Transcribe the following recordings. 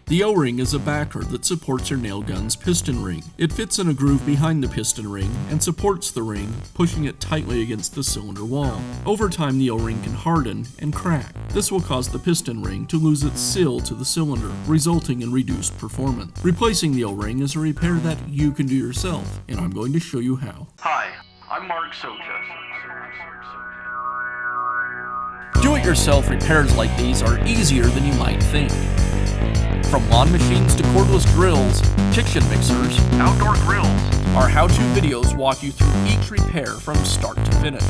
The O-ring is a backer that supports your nail gun's piston ring. It fits in a groove behind the piston ring and supports the ring, pushing it tightly against the cylinder wall. Over time, the O-ring can harden and crack. This will cause the piston ring to lose its seal to the cylinder, resulting in reduced performance. Replacing the O-ring is a repair that you can do yourself, and I'm going to show you how. Hi, I'm Mark Socha. Do-it-yourself repairs like these are easier than you might think. From lawn machines to cordless grills, kitchen mixers, Outdoor grills. our how-to videos walk you through each repair from start to finish.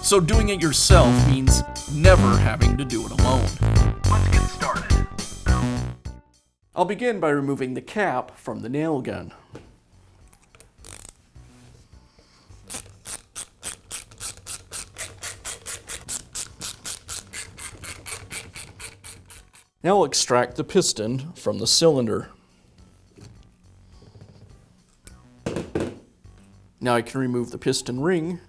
So doing it yourself means never having to do it alone. Let's get started. I'll begin by removing the cap from the nail gun. Now I'll extract the piston from the cylinder. Now I can remove the piston ring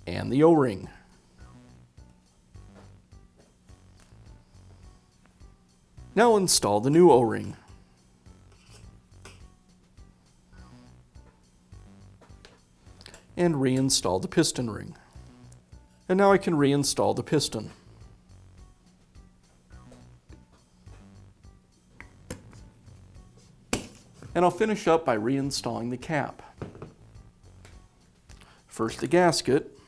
and the O-ring. Now install the new O-ring. And reinstall the piston ring. And now I can reinstall the piston. And I'll finish up by reinstalling the cap. First the gasket,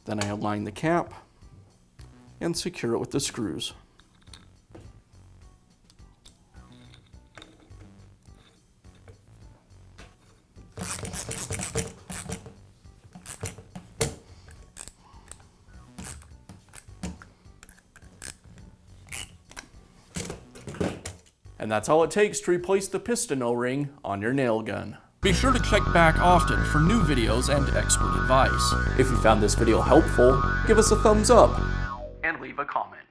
then I align the cap and secure it with the screws. And that's all it takes to replace the piston O-ring on your nail gun. Be sure to check back often for new videos and expert advice. If you found this video helpful, give us a thumbs up And leave a comment.